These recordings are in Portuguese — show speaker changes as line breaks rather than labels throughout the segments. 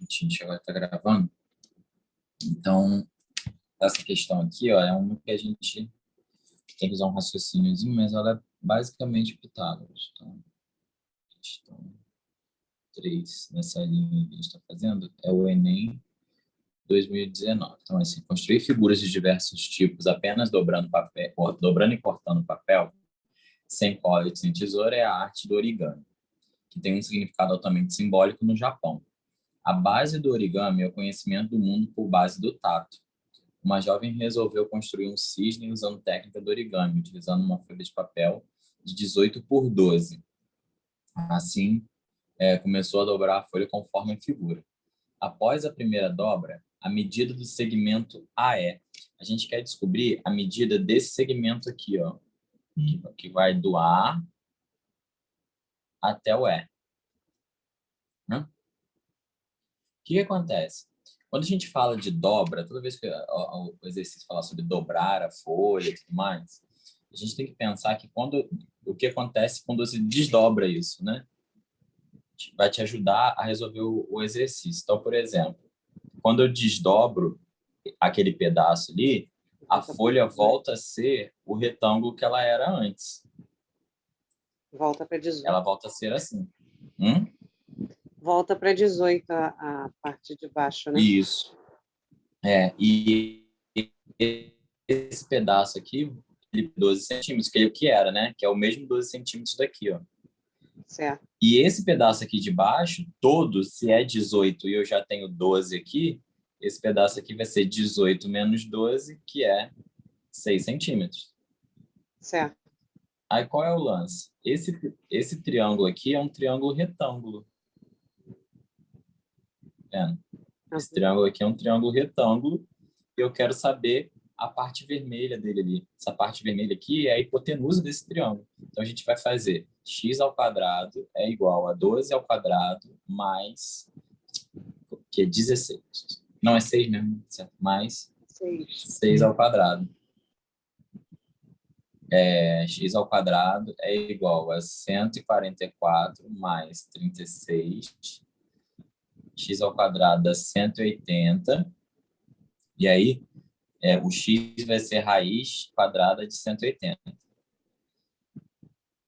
gente agora está gravando. Então, essa questão aqui, ó, é uma que a gente tem que usar um raciocíniozinho, mas ela é basicamente Pitágoras. Então, questão 3, nessa linha que a gente está fazendo, é o Enem 2019. Então, assim, construir figuras de diversos tipos apenas dobrando papel, dobrando e cortando papel, sem cola e sem tesoura, é a arte do origami, que tem um significado altamente simbólico no Japão. A base do origami é o conhecimento do mundo por base do tato. Uma jovem resolveu construir um cisne usando técnica do origami, utilizando uma folha de papel de 18 por 12. Assim, começou a dobrar a folha conforme a figura. Após a primeira dobra, a medida do segmento AE. A gente quer descobrir a medida desse segmento aqui, ó, que vai do A até o E. Né? O que acontece? Quando a gente fala de dobra, toda vez que o exercício fala sobre dobrar a folha e tudo mais, a gente tem que pensar que o que acontece quando você desdobra isso, né? Vai te ajudar a resolver o exercício. Então, por exemplo, quando eu desdobro aquele pedaço ali, a folha volta a ser o retângulo que ela era antes.
Volta para 18.
Ela volta a ser assim.
Volta para 18 a parte de baixo, né?
Isso. E esse pedaço aqui, 12 centímetros, que é o que era, né? Que é o mesmo 12 centímetros daqui, ó.
Certo.
E esse pedaço aqui de baixo, todo, se é 18 e eu já tenho 12 aqui, esse pedaço aqui vai ser 18 menos 12, que é 6 centímetros.
Certo.
Aí qual é o lance? Esse triângulo aqui é um triângulo retângulo. Vendo? Esse triângulo aqui é um triângulo retângulo e eu quero saber a parte vermelha dele ali. Essa parte vermelha aqui é a hipotenusa desse triângulo. Então, a gente vai fazer x ao quadrado é igual a 12 ao quadrado mais, que é 16. Não, é 6 mesmo, certo? Mais 6 ao quadrado. X ao quadrado é igual a 144 mais 36. X ao quadrado dá 180. E aí, o x vai ser raiz quadrada de 180.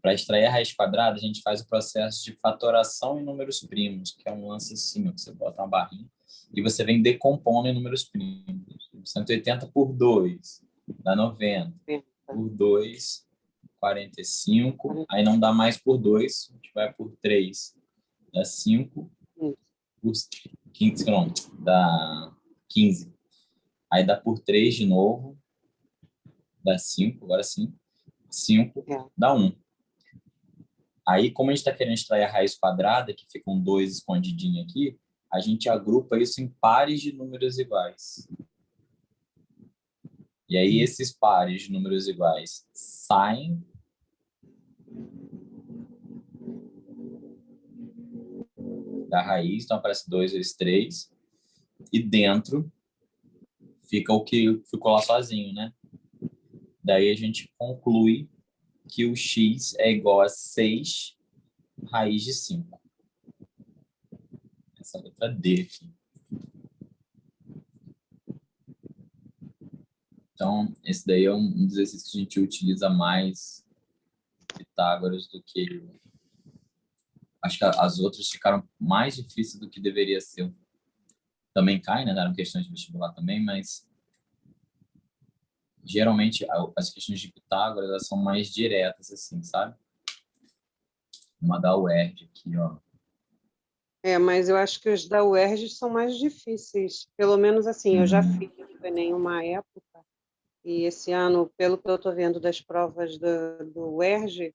Para extrair a raiz quadrada, a gente faz o processo de fatoração em números primos, que é um lance assim, ó, que você bota uma barrinha e você vem decompondo em números primos. 180 por 2 dá 90. Por 2, 45. Aí não dá mais por 2, a gente vai por 3. Dá 5. Por 15, não, dá 15. Aí dá por 3 de novo. Dá 5, agora sim. 5 dá 1. Aí, como a gente está querendo extrair a raiz quadrada, que fica um 2 escondidinho aqui, a gente agrupa isso em pares de números iguais. E aí, esses pares de números iguais saem da raiz, então aparece 2 vezes 3, e dentro fica o que ficou lá sozinho, né? Daí a gente conclui que o x é igual a 6 raiz de 5. Essa letra D aqui. Então, esse daí é um dos exercícios que a gente utiliza mais Pitágoras do que... Acho que as outras ficaram mais difíceis do que deveria ser. Também cai, né? Eram questões de vestibular também, mas geralmente as questões de Pitágoras elas são mais diretas, assim, sabe? Uma da UERJ aqui, ó.
Mas eu acho que os da UERJ são mais difíceis. Pelo menos assim, eu já fiz o Enem uma época, e esse ano, pelo que eu estou vendo das provas do UERJ,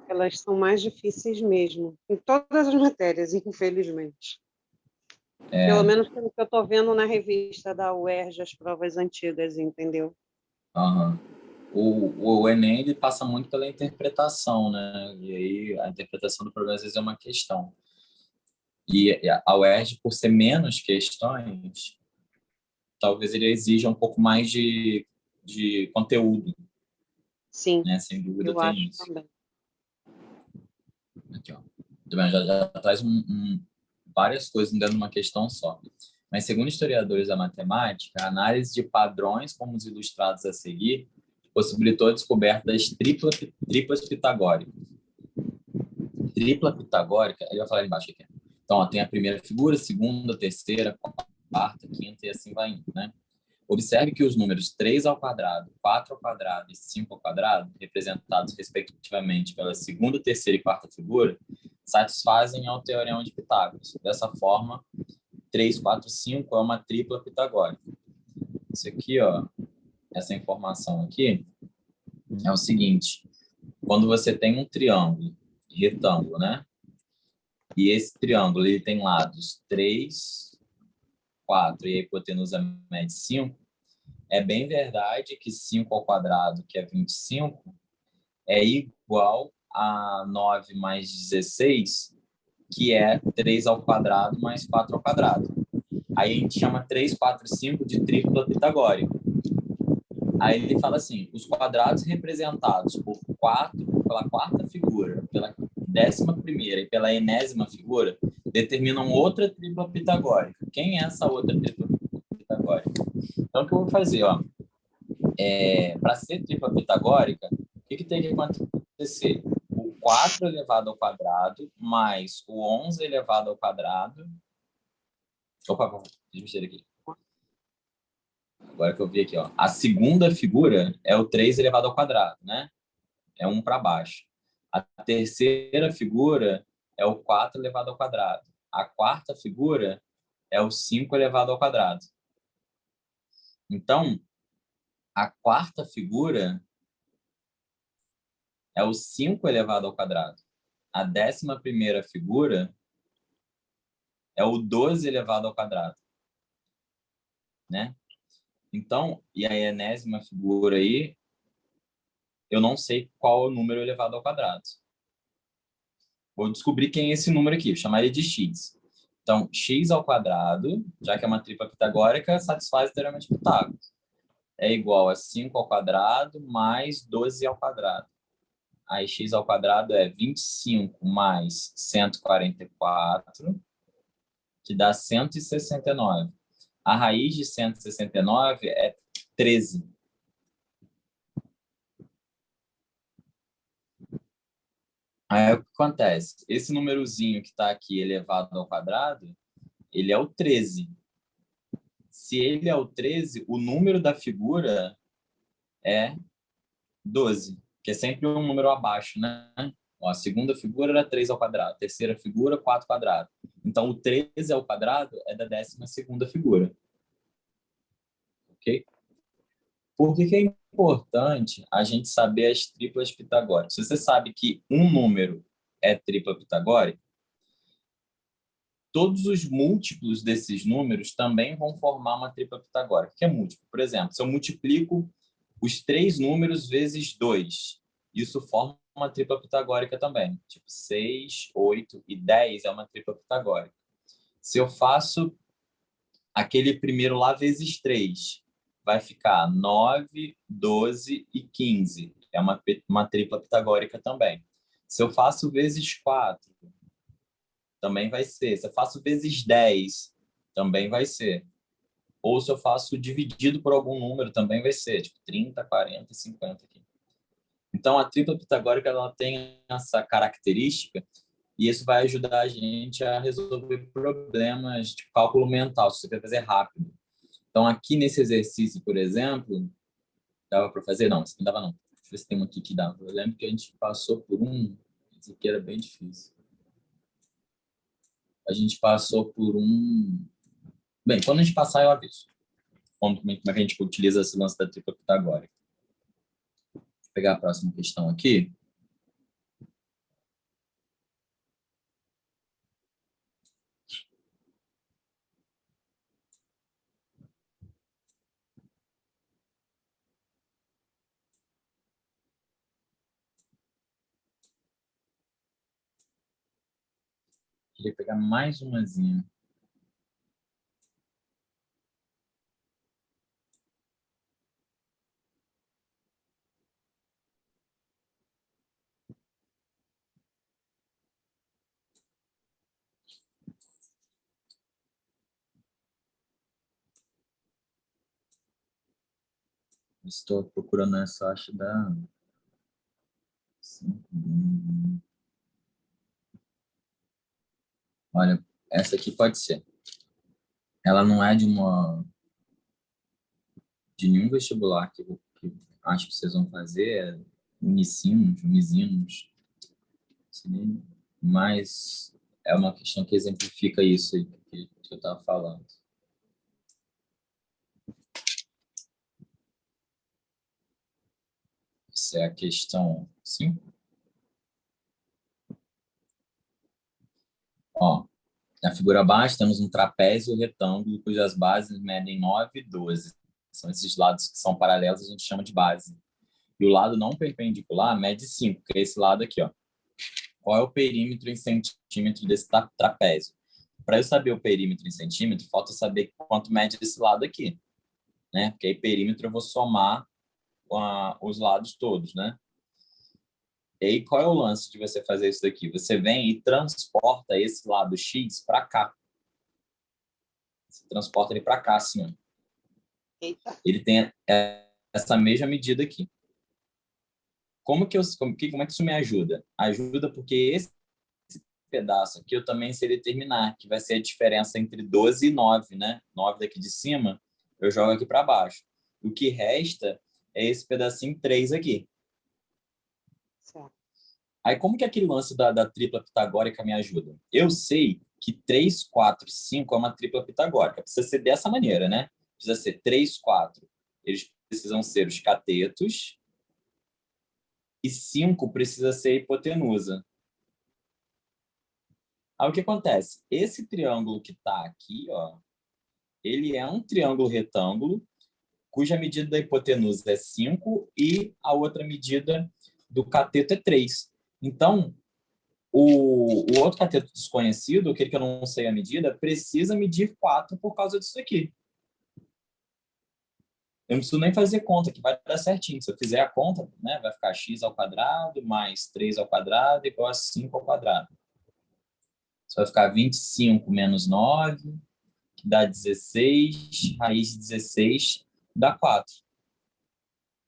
elas são mais difíceis mesmo, em todas as matérias, infelizmente. Pelo menos pelo que eu estou vendo na revista da UERJ, as provas antigas, entendeu?
O Enem ele passa muito pela interpretação, né? E aí a interpretação do problema às vezes é uma questão. E a UERJ, por ser menos questões, talvez ele exija um pouco mais de conteúdo.
Sim,
né? Sem dúvida
eu
tem
acho
isso.
também.
Aqui, ó. Já traz várias coisas dentro de uma questão só. Mas, segundo historiadores da matemática, a análise de padrões como os ilustrados a seguir possibilitou a descoberta das triplas pitagóricas. Tripla pitagórica, ele vai falar ali embaixo aqui. Então, ó, tem a primeira figura, segunda, terceira, quarta, quinta e assim vai indo, né? Observe que os números 3 ao quadrado, 4 ao quadrado e 5 ao quadrado, representados respectivamente pela segunda, terceira e quarta figura, satisfazem ao teorema de Pitágoras. Dessa forma, 3, 4, 5 é uma tripla pitagórica. Isso aqui, ó, essa informação aqui é o seguinte: quando você tem um triângulo retângulo, né? E esse triângulo ele tem lados 3, 4 e a hipotenusa mede 5, é bem verdade que 5 ao quadrado, que é 25, é igual a 9 mais 16, que é 3 ao quadrado mais 4 ao quadrado. Aí a gente chama 3, 4 e 5 de tripla pitagórica. Aí ele fala assim, os quadrados representados pela quarta figura, pela 11ª e pela enésima figura, determinam outra tripla pitagórica. Quem é essa outra tripla pitagórica? Então, o que eu vou fazer? Para ser tripla pitagórica, o que tem que acontecer? O 4 elevado ao quadrado mais o 11 elevado ao quadrado... Opa, deixa eu mexer aqui. Agora que eu vi aqui, ó. A segunda figura é o 3 elevado ao quadrado, né? É 1 para baixo. A terceira figura é o 4 elevado ao quadrado. A quarta figura é o 5 elevado ao quadrado. Então, a quarta figura é o 5 elevado ao quadrado. A 11ª figura é o 12 elevado ao quadrado, né? Então, e a enésima figura aí, eu não sei qual é o número elevado ao quadrado. Vou descobrir quem é esse número aqui, vou chamar ele de x. Então, x ao quadrado, já que é uma tripla pitagórica, satisfaz o teorema de Pitágoras. É igual a 5 ao quadrado mais 12 ao quadrado. Aí x ao quadrado é 25 mais 144, que dá 169. A raiz de 169 é 13. Aí o que acontece? Esse númerozinho que está aqui elevado ao quadrado, ele é o 13. Se ele é o 13, o número da figura é 12, que é sempre um número abaixo, né? Ó, a segunda figura era 3 ao quadrado, a terceira figura, 4 ao quadrado. Então, o 13 ao quadrado é da 12ª figura. Ok? Por que é importante a gente saber as triplas pitagóricas? Se você sabe que um número é tripla pitagórica, todos os múltiplos desses números também vão formar uma tripla pitagórica, que é múltiplo. Por exemplo, se eu multiplico os 3 números vezes 2, isso forma uma tripla pitagórica também. Tipo, 6, 8 e 10 é uma tripla pitagórica. Se eu faço aquele primeiro lá vezes 3, vai ficar 9, 12 e 15. É uma tripla pitagórica também. Se eu faço vezes 4, também vai ser. Se eu faço vezes 10, também vai ser. Ou se eu faço dividido por algum número, também vai ser. Tipo, 30, 40 e 50 aqui. Então, a tripla pitagórica ela tem essa característica e isso vai ajudar a gente a resolver problemas de cálculo mental, se você quer fazer rápido. Então, aqui nesse exercício, por exemplo, dava para fazer? Não, isso não dava não. Deixa eu ver se tem um aqui que dava. Eu lembro que a gente passou por um, esse aqui era bem difícil. A gente passou por um... Bem, quando a gente passar, eu aviso. Como é que a gente utiliza esse lance da tripla pitagórica. Vou pegar a próxima questão aqui. Queria pegar mais umazinha. Estou procurando essa, acho, da... Olha, essa aqui pode ser. Ela não é de nenhum vestibular que acho que vocês vão fazer, é Unicinos, mas é uma questão que exemplifica isso aí que eu estava falando. Essa é a questão 5. Ó, na figura abaixo temos um trapézio retângulo cujas bases medem 9 e 12. São esses lados que são paralelos, a gente chama de base. E o lado não perpendicular mede 5, que é esse lado aqui, ó. Qual é o perímetro em centímetro desse trapézio? Para eu saber o perímetro em centímetro, falta saber quanto mede esse lado aqui, né? Porque aí perímetro eu vou somar os lados todos, né? E aí qual é o lance de você fazer isso daqui? Você vem e transporta esse lado X para cá. Você transporta ele para cá, assim, ó.
Eita.
Ele tem essa mesma medida aqui. Como é que isso me ajuda? Ajuda porque esse pedaço aqui eu também sei determinar, que vai ser a diferença entre 12 e 9, né? 9 daqui de cima, eu jogo aqui para baixo. O que resta é esse pedacinho 3 aqui.
Certo.
Aí, como que aquele lance da tripla pitagórica me ajuda? Eu sei que 3, 4, 5 é uma tripla pitagórica. Precisa ser dessa maneira, né? Precisa ser 3, 4. Eles precisam ser os catetos. E 5 precisa ser a hipotenusa. Aí, o que acontece? Esse triângulo que está aqui, ó, ele é um triângulo retângulo, cuja medida da hipotenusa é 5 e a outra medida do cateto é 3. Então, o outro cateto desconhecido, aquele que eu não sei a medida, precisa medir 4 por causa disso aqui. Eu não preciso nem fazer conta, que vai dar certinho. Se eu fizer a conta, né, vai ficar x ao quadrado mais 3 ao quadrado igual a 5 ao quadrado. Isso vai ficar 25 menos 9, que dá 16, raiz de 16 dá 4.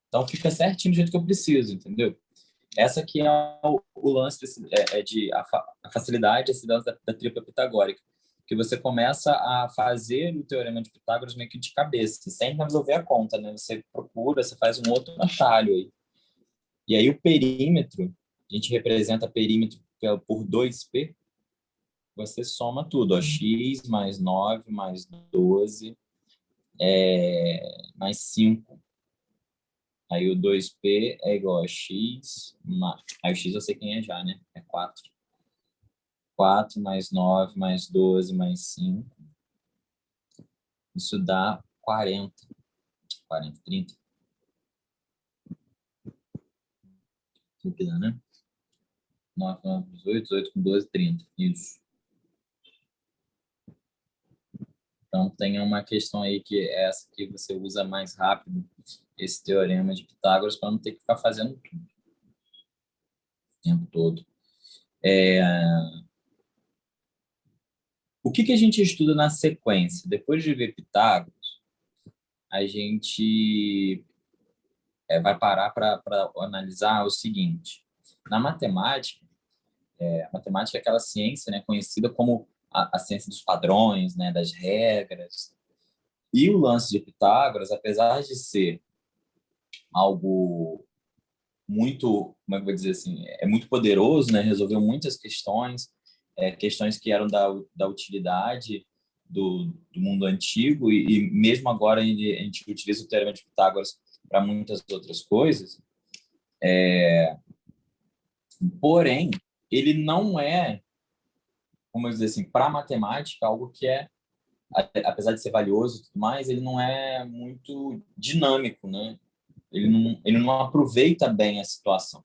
Então fica certinho do jeito que eu preciso, entendeu? Essa aqui é o lance de a facilidade, esse lance da tripla pitagórica, que você começa a fazer o teorema de Pitágoras meio que de cabeça, sem resolver a conta, né? Você procura, você faz um outro atalho aí. E aí o perímetro, a gente representa perímetro por 2p, você soma tudo, ó, x mais 9 mais 12 mais 5. Aí o 2p é igual a x, aí o x eu sei quem é já, né? É 4. 4 mais 9 mais 12 mais 5. Isso dá 40. 40, 30. O que dá, né? 9, 9, 18, 18 com 12, 30. Isso. Então, tem uma questão aí que é essa que você usa mais rápido, esse teorema de Pitágoras, para não ter que ficar fazendo tudo o tempo todo. O que a gente estuda na sequência? Depois de ver Pitágoras, a gente vai parar para analisar o seguinte. Na matemática, a matemática é aquela ciência, né, conhecida como a ciência dos padrões, né, das regras. E o lance de Pitágoras, apesar de ser algo muito, como é que eu vou dizer assim, é muito poderoso, né, resolveu muitas questões, questões que eram da utilidade do mundo antigo, e mesmo agora a gente utiliza o teorema de Pitágoras para muitas outras coisas. Porém, ele não é, como eu dizer assim, para a matemática, algo que apesar de ser valioso e tudo mais, ele não é muito dinâmico, né? Ele não aproveita bem a situação.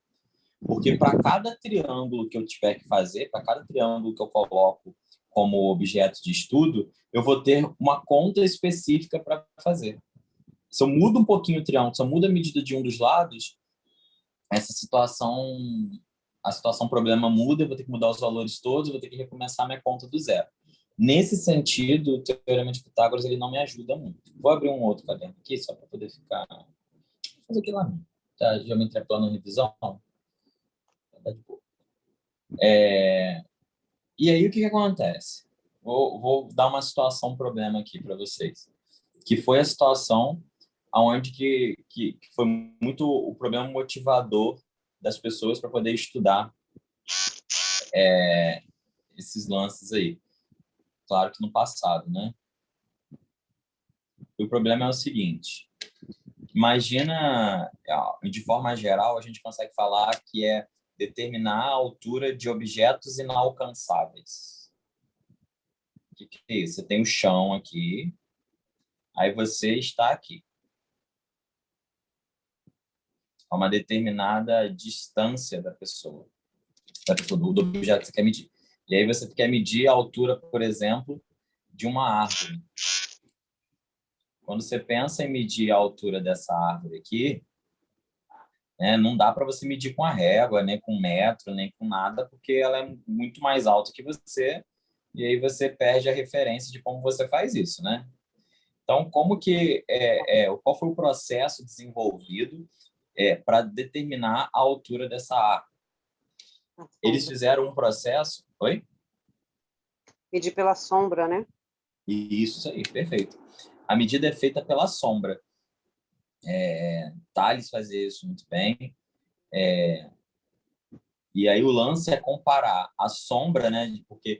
Porque para cada triângulo que eu tiver que fazer, para cada triângulo que eu coloco como objeto de estudo, eu vou ter uma conta específica para fazer. Se eu mudo um pouquinho o triângulo, se eu mudo a medida de um dos lados, essa situação, a situação problema muda, eu vou ter que mudar os valores todos, eu vou ter que recomeçar minha conta do zero. Nesse sentido, o teorema de Pitágoras ele não me ajuda muito. Vou abrir um outro caderno aqui, só para poder ficar fazer aqui lá. Tá, geometria plana revisão. Tá de boa. E aí, o que acontece? Vou dar uma situação, um problema aqui para vocês. Que foi a situação onde que foi muito o problema motivador das pessoas para poder estudar esses lances aí. Claro que no passado, né? E o problema é o seguinte. Imagina, de forma geral, a gente consegue falar que é determinar a altura de objetos inalcançáveis. O que é isso? Você tem o chão aqui, aí você está aqui. A uma determinada distância da pessoa do objeto que você quer medir. E aí você quer medir a altura, por exemplo, de uma árvore. Quando você pensa em medir a altura dessa árvore aqui, né, não dá para você medir com a régua, nem com metro, nem com nada, porque ela é muito mais alta que você, e aí você perde a referência de como você faz isso, né? Então, qual foi o processo desenvolvido para determinar a altura dessa árvore? Eles fizeram um processo... Oi?
Medir pela sombra, né?
Isso aí, perfeito. A medida é feita pela sombra. Thales fazia isso muito bem. E aí o lance é comparar a sombra, né? Porque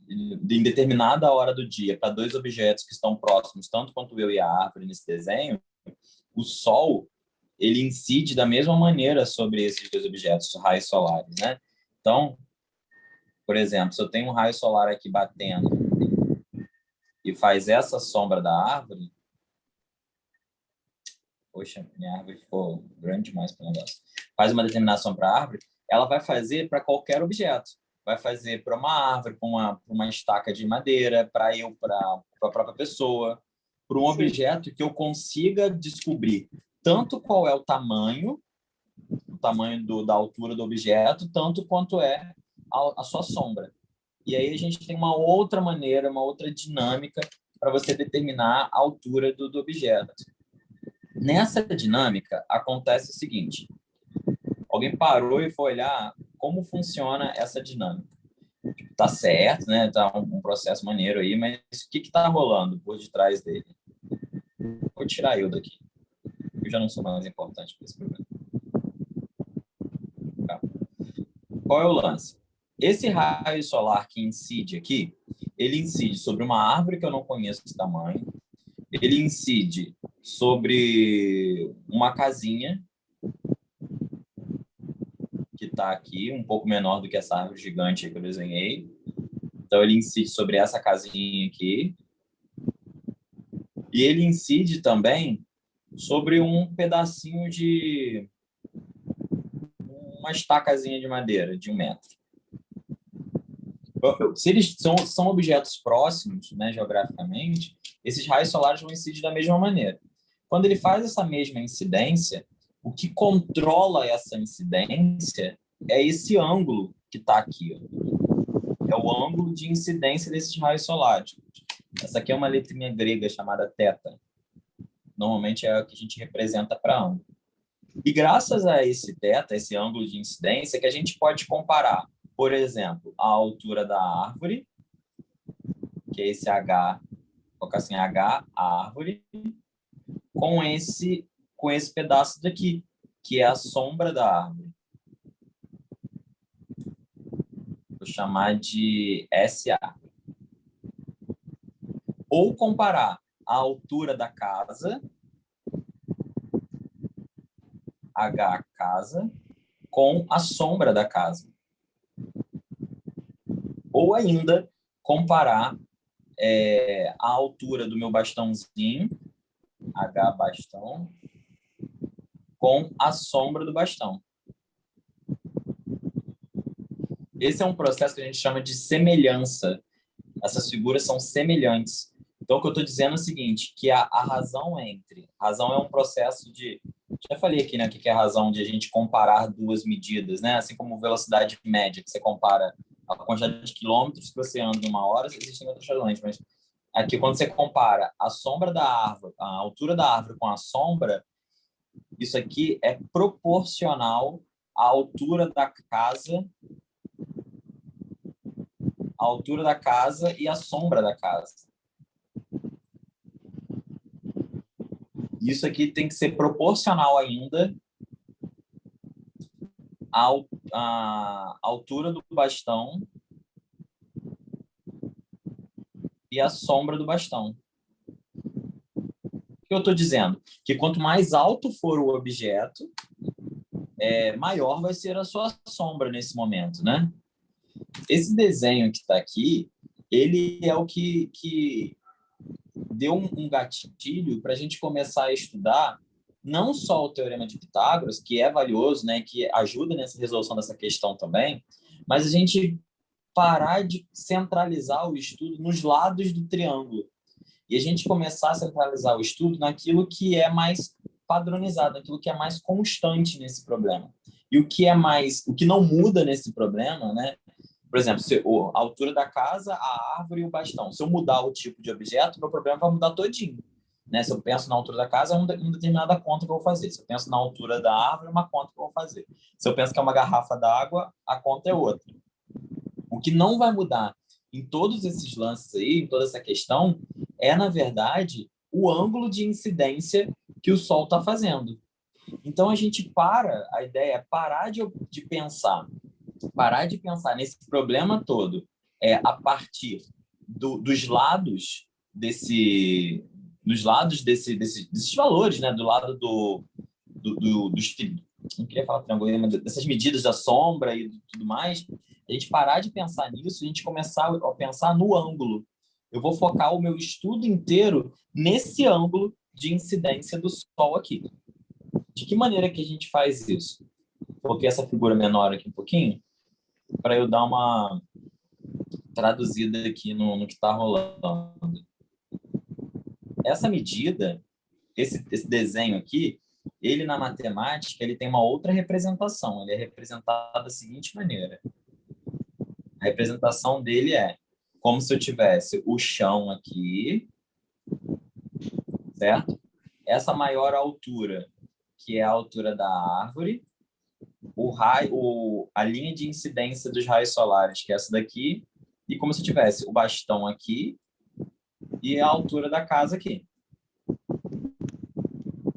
em determinada hora do dia, para dois objetos que estão próximos, tanto quanto eu e a árvore nesse desenho, o Sol ele incide da mesma maneira sobre esses dois objetos, os raios solares, né? Então, por exemplo, se eu tenho um raio solar aqui batendo e faz essa sombra da árvore, poxa, minha árvore ficou grande demais para o negócio. Faz uma determinação para a árvore, ela vai fazer para qualquer objeto. Vai fazer para uma árvore, para uma estaca de madeira, para a própria pessoa, para um objeto que eu consiga descobrir tanto qual é o tamanho da altura do objeto, tanto quanto é a sua sombra. E aí a gente tem uma outra maneira, uma outra dinâmica para você determinar a altura do objeto. Nessa dinâmica, acontece o seguinte. Alguém parou e foi olhar como funciona essa dinâmica. Tá certo, né? Tá um processo maneiro aí, mas o que tá rolando por detrás dele? Vou tirar eu daqui. Eu já não sou mais importante para esse problema. Tá. Qual é o lance? Esse raio solar que incide aqui, ele incide sobre uma árvore que eu não conheço esse tamanho, ele incide sobre uma casinha que está aqui, um pouco menor do que essa árvore gigante que eu desenhei. Então, ele incide sobre essa casinha aqui. E ele incide também sobre um pedacinho de uma estacazinha de madeira de 1 metro. Se eles são objetos próximos, né, geograficamente, esses raios solares vão incidir da mesma maneira. Quando ele faz essa mesma incidência, o que controla essa incidência é esse ângulo que está aqui. Ó. É o ângulo de incidência desses raios solares. Essa aqui é uma letrinha grega chamada θ. Normalmente é o que a gente representa para ângulo. E graças a esse θ, esse ângulo de incidência, que a gente pode comparar, por exemplo, a altura da árvore, que é esse H, vou colocar assim, H, a árvore, com esse pedaço daqui, que é a sombra da árvore. Vou chamar de SA. Ou comparar a altura da casa, H casa, com a sombra da casa. Ou ainda comparar a altura do meu bastãozinho, H bastão, com a sombra do bastão. Esse é um processo que a gente chama de semelhança. Essas figuras são semelhantes. Então, o que eu estou dizendo é o seguinte, que a razão razão é um processo de... Já falei aqui, né, o que é a razão de a gente comparar duas medidas, né? Assim como velocidade média, que você compara a quantidade de quilômetros que você anda em uma hora, existem outras razões, mas aqui, quando você compara a sombra da árvore, a altura da árvore com a sombra, Isso aqui é proporcional à altura da casa, e à sombra da casa. Isso aqui tem que ser proporcional ainda à altura do bastão e à sombra do bastão. O que eu estou dizendo? Que quanto mais alto for o objeto, maior vai ser a sua sombra nesse momento, né? Esse desenho que está aqui, ele é o que deu um gatilho para a gente começar a estudar não só o Teorema de Pitágoras, que é valioso, né, que ajuda nessa resolução dessa questão também, mas a gente parar de centralizar o estudo nos lados do triângulo e a gente começar a centralizar o estudo naquilo que é mais padronizado, naquilo que é mais constante nesse problema. E o que não muda nesse problema, né? Por exemplo, a altura da casa, a árvore e o bastão. Se eu mudar o tipo de objeto, meu problema vai mudar todinho. Né? Se eu penso na altura da casa, é uma determinada conta que eu vou fazer. Se eu penso na altura da árvore, é uma conta que eu vou fazer. Se eu penso que é uma garrafa d'água, a conta é outra. O que não vai mudar em todos esses lances aí, em toda essa questão, é, na verdade, o ângulo de incidência que o Sol está fazendo. Então, a ideia é parar de pensar nesse problema todo a partir dos lados desses valores, né? Do lado dos não queria falar triângulo, mas dessas medidas da sombra e tudo mais, a gente parar de pensar nisso, a gente começar a pensar no ângulo. Eu vou focar o meu estudo inteiro nesse ângulo de incidência do Sol aqui. De que maneira que a gente faz isso? Coloquei essa figura menor aqui um pouquinho, para eu dar uma traduzida aqui no que está rolando. Essa medida, esse desenho aqui, ele na matemática, ele tem uma outra representação. Ele é representado da seguinte maneira. A representação dele é como se eu tivesse o chão aqui, certo? Essa maior altura, que é a altura da árvore, a linha de incidência dos raios solares, que é essa daqui, e como se eu tivesse o bastão aqui e a altura da casa aqui.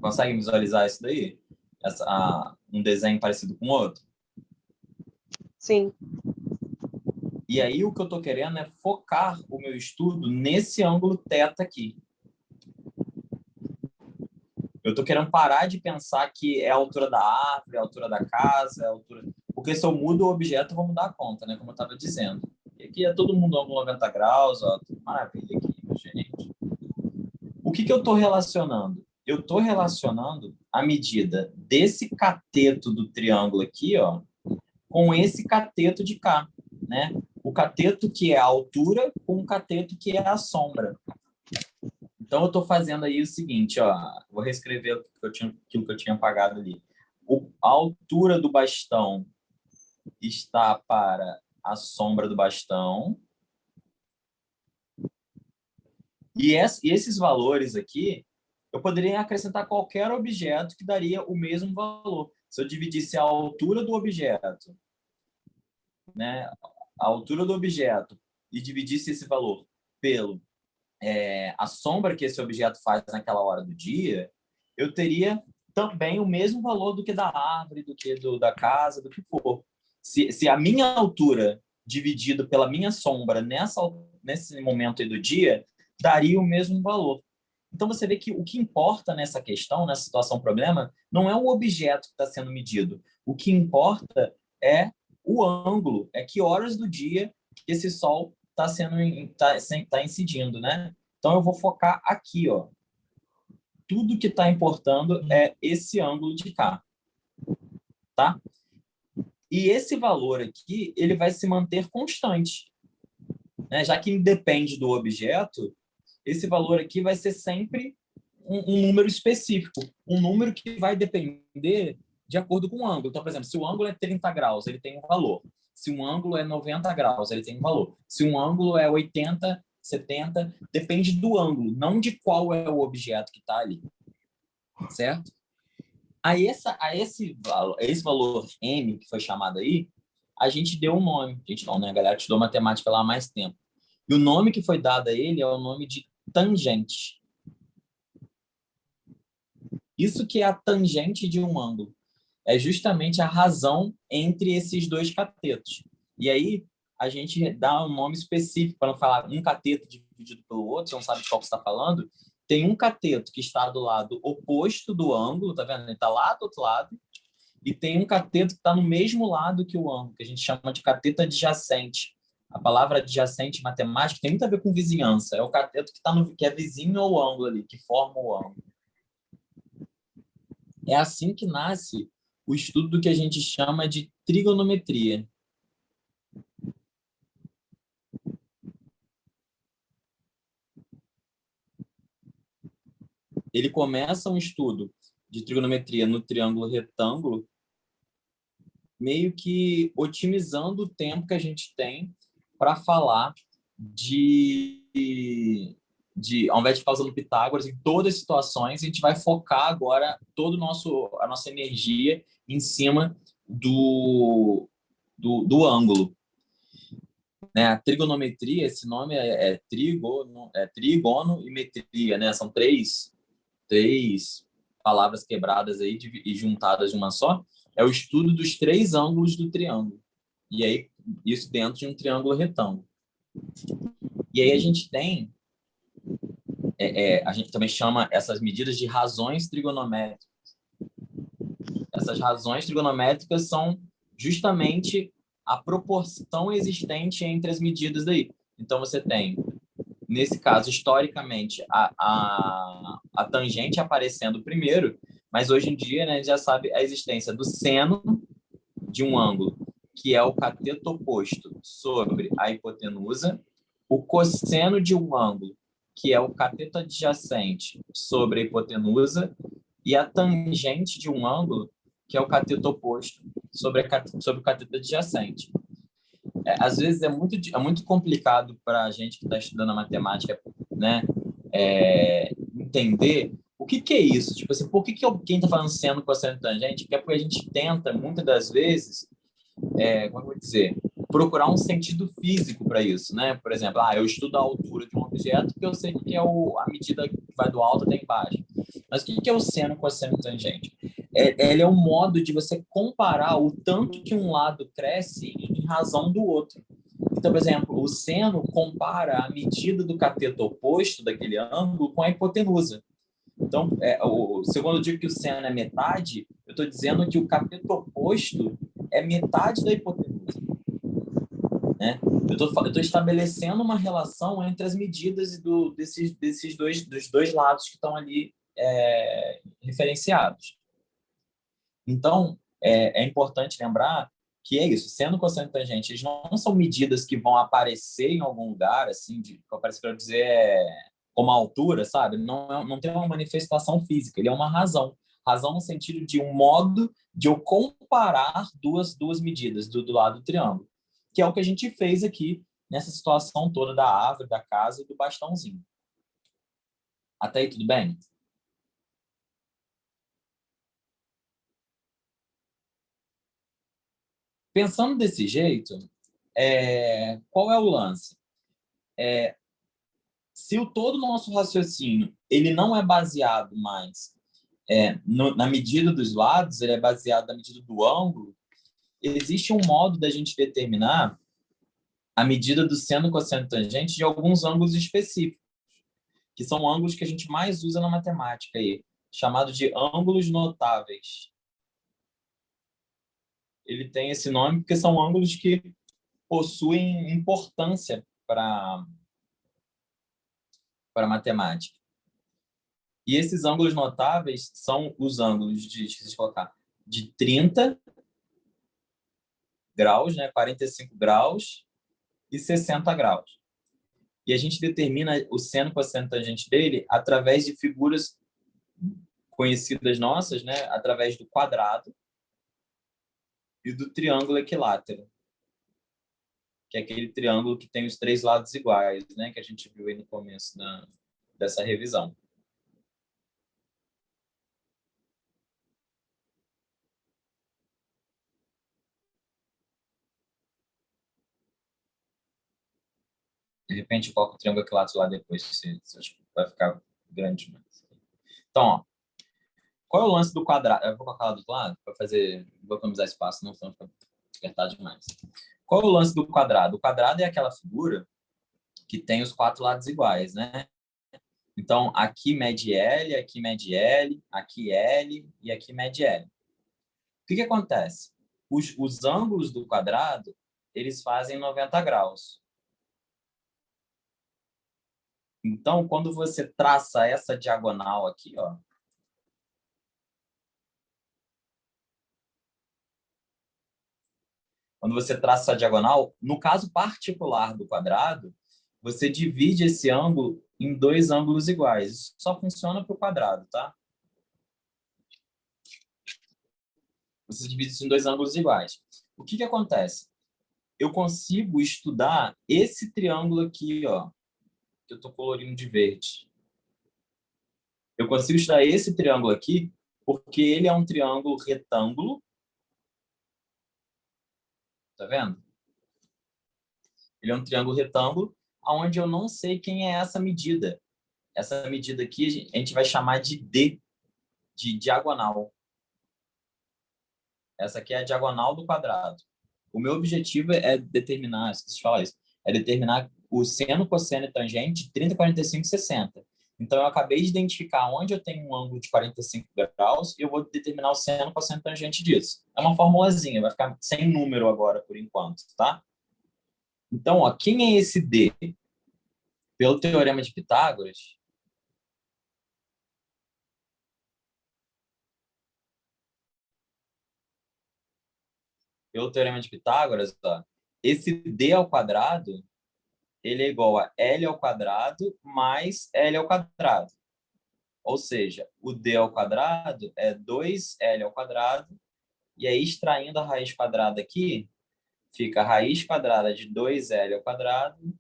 Conseguem visualizar isso daí? Um desenho parecido com o outro?
Sim.
E aí o que eu estou querendo é focar o meu estudo nesse ângulo θ aqui. Eu estou querendo parar de pensar que é a altura da árvore, a altura da casa, a altura... Porque se eu mudo o objeto, eu vou mudar a conta, né? Como eu estava dizendo. E aqui é todo mundo ângulo 90 graus, ó, maravilha aqui, gente. O que eu estou relacionando? Eu estou relacionando a medida desse cateto do triângulo aqui, ó, com esse cateto de cá, né? O cateto que é a altura com o cateto que é a sombra. Então, eu estou fazendo aí o seguinte, ó, vou reescrever aquilo que eu tinha apagado ali. A altura do bastão está para a sombra do bastão. E esses valores aqui, eu poderia acrescentar qualquer objeto que daria o mesmo valor. Se eu dividisse a altura do objeto, né, a altura do objeto, e dividisse esse valor pelo a sombra que esse objeto faz naquela hora do dia, eu teria também o mesmo valor do que da árvore, do que da casa, do que for. Se a minha altura dividido pela minha sombra nesse momento aí do dia, daria o mesmo valor. Então, você vê que o que importa nessa questão, nessa situação problema, não é o objeto que está sendo medido. O que importa é o ângulo, é que horas do dia que esse sol tá incidindo, né? Então, eu vou focar aqui, ó. Tudo que está importando é esse ângulo de cá, tá? E esse valor aqui, ele vai se manter constante, né? Já que independe do objeto, esse valor aqui vai ser sempre um número específico, um número que vai depender de acordo com o ângulo. Então, por exemplo, se o ângulo é 30 graus, ele tem um valor. Se um ângulo é 90 graus, ele tem um valor. Se um ângulo é 80, 70, depende do ângulo, não de qual é o objeto que está ali. Certo? esse valor M, que foi chamado aí, a gente deu um nome. A gente não, né? A galera estudou matemática lá há mais tempo. E o nome que foi dado a ele é o nome de tangente. Isso que é a tangente de um ângulo. É justamente a razão entre esses dois catetos. E aí, a gente dá um nome específico para não falar um cateto dividido pelo outro, você não sabe de qual você está falando. Tem um cateto que está do lado oposto do ângulo, tá vendo? Ele está lá do outro lado. E tem um cateto que está no mesmo lado que o ângulo, que a gente chama de cateto adjacente. A palavra adjacente em matemática tem muito a ver com vizinhança. É o cateto que é vizinho ao ângulo ali, que forma o ângulo. É assim que nasce o estudo do que a gente chama de trigonometria. Ele começa um estudo de trigonometria no triângulo retângulo, meio que otimizando o tempo que a gente tem para falar ao invés de ficar usando Pitágoras em todas as situações, a gente vai focar agora toda a nossa energia em cima do ângulo. Né? A trigonometria, esse nome é trigono e metria, né? São três palavras quebradas aí e juntadas de uma só. É o estudo dos três ângulos do triângulo. E aí, isso dentro de um triângulo retângulo. E aí a gente tem a gente também chama essas medidas de razões trigonométricas. Essas razões trigonométricas são justamente a proporção existente entre as medidas daí. Então, você tem, nesse caso, historicamente, a tangente aparecendo primeiro, mas hoje em dia, né, a gente já sabe a existência do seno de um ângulo, que é o cateto oposto sobre a hipotenusa, o cosseno de um ângulo, que é o cateto adjacente sobre a hipotenusa, e a tangente de um ângulo, que é o cateto oposto sobre o cateto adjacente. Às vezes é muito complicado para a gente que está estudando a matemática, né, entender o que é isso. Tipo assim, por que quem está falando seno, cosseno e tangente? Porque é porque a gente tenta, muitas das vezes, como é que eu vou dizer, procurar um sentido físico para isso, né? Por exemplo, eu estudo a altura de um objeto porque eu sei que é a medida que vai do alto até embaixo. Mas o que é o seno, cosseno e tangente? Ele é um modo de você comparar o tanto que um lado cresce em razão do outro. Então, por exemplo, o seno compara a medida do cateto oposto daquele ângulo com a hipotenusa. Então, segundo eu digo que o seno é metade, eu estou dizendo que o cateto oposto é metade da hipotenusa. Né? Eu estou estabelecendo uma relação entre as medidas dos dois lados que estão ali referenciados. Então, é importante lembrar que é isso, seno, cosseno e tangente, eles não são medidas que vão aparecer em algum lugar, assim, parece que eu dizer, como a altura, sabe? Não tem uma manifestação física, ele é uma razão. Razão no sentido de um modo de eu comparar duas medidas do lado do triângulo, que é o que a gente fez aqui nessa situação toda da árvore, da casa e do bastãozinho. Até aí, tudo bem? Pensando desse jeito, qual é o lance? Se todo o nosso raciocínio ele não é baseado mais na medida dos lados, ele é baseado na medida do ângulo, existe um modo da gente determinar a medida do seno, cosseno e tangente de alguns ângulos específicos, que são ângulos que a gente mais usa na matemática aí, chamado de ângulos notáveis. Ele tem esse nome porque são ângulos que possuem importância para a matemática. E esses ângulos notáveis são os ângulos de 30 graus, né, 45 graus e 60 graus. E a gente determina o seno, cosseno e tangente dele através de figuras conhecidas nossas, né, através do quadrado e do triângulo equilátero, que é aquele triângulo que tem os três lados iguais, né, que a gente viu aí no começo dessa revisão. repente, eu coloco o triângulo equilátero lá depois, se acho que vai ficar grande demais. Então, ó, qual é o lance do quadrado? Eu vou colocar lá do outro lado para fazer, vou economizar espaço, não senão fica apertado demais. Qual é o lance do quadrado? O quadrado é aquela figura que tem os 4 lados iguais, né? Então, aqui mede L, aqui mede L, aqui L e aqui mede L. O que acontece? Os ângulos do quadrado, eles fazem 90 graus. Então, quando você traça essa diagonal aqui, ó, quando você traça a diagonal, no caso particular do quadrado, você divide esse ângulo em 2 ângulos iguais. Isso só funciona para o quadrado, tá? Você divide isso em 2 ângulos iguais. O que acontece? Eu consigo estudar esse triângulo aqui, ó, que eu estou colorindo de verde. Eu consigo estudar esse triângulo aqui porque ele é um triângulo retângulo. Tá vendo? Ele é um triângulo retângulo onde eu não sei quem é essa medida. Essa medida aqui a gente vai chamar de D, de diagonal. Essa aqui é a diagonal do quadrado. O meu objetivo é determinar, esqueci de falar isso, é determinar o seno, cosseno e tangente de 30, 45 e 60. Então, eu acabei de identificar onde eu tenho um ângulo de 45 graus e eu vou determinar o seno, cosseno e tangente disso. É uma formulazinha, vai ficar sem número agora, por enquanto, tá? Então, ó, quem é esse D? Pelo teorema de Pitágoras, ó, esse D ao quadrado, ele é igual a L ao quadrado mais L ao quadrado. Ou seja, o D ao quadrado é 2L ao quadrado, e aí extraindo a raiz quadrada aqui, fica a raiz quadrada de 2L ao quadrado,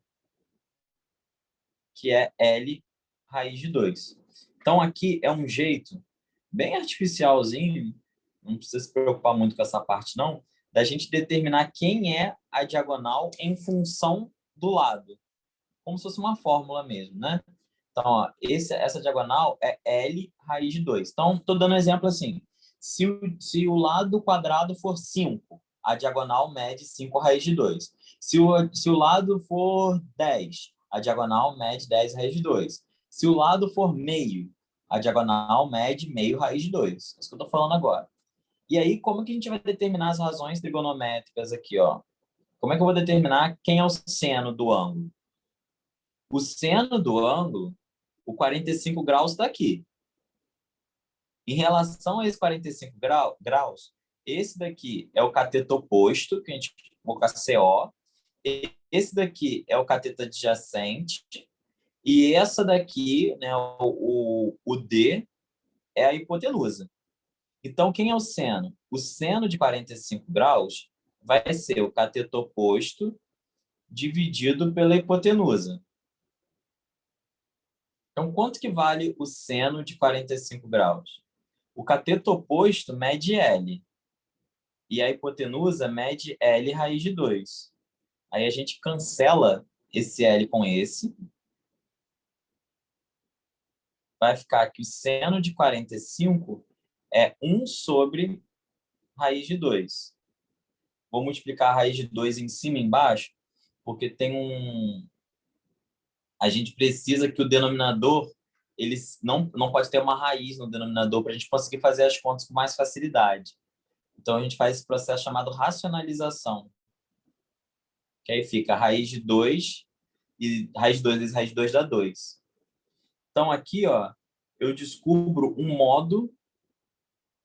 que é L raiz de 2. Então, aqui é um jeito bem artificialzinho, não precisa se preocupar muito com essa parte, não, da gente determinar quem é a diagonal em função do lado. Como se fosse uma fórmula mesmo, né? Então, ó, essa diagonal é L raiz de 2. Então, estou dando um exemplo assim. Se o lado quadrado for 5, a diagonal mede 5 raiz de 2. Se o lado for 10, a diagonal mede 10 raiz de 2. Se o lado for meio, a diagonal mede meio raiz de 2. É isso que eu estou falando agora. E aí, como que a gente vai determinar as razões trigonométricas aqui, ó? Como é que eu vou determinar quem é o seno do ângulo? O seno do ângulo, o 45 graus está aqui. Em relação a esse 45 graus, esse daqui é o cateto oposto, que a gente coloca CO. Esse daqui é o cateto adjacente. E essa daqui, né, o D, é a hipotenusa. Então, quem é o seno? O seno de 45 graus vai ser o cateto oposto dividido pela hipotenusa. Então, quanto que vale o seno de 45 graus? O cateto oposto mede L. E a hipotenusa mede L raiz de 2. Aí a gente cancela esse L com esse. Vai ficar que o seno de 45 é 1 sobre raiz de 2. Vou multiplicar a raiz de 2 em cima e embaixo, porque tem um... A gente precisa que o denominador ele não pode ter uma raiz no denominador para a gente conseguir fazer as contas com mais facilidade. Então, a gente faz esse processo chamado racionalização. Que aí fica raiz de 2, e raiz de 2 vezes raiz de 2 dá 2. Então, aqui, ó, eu descubro um modo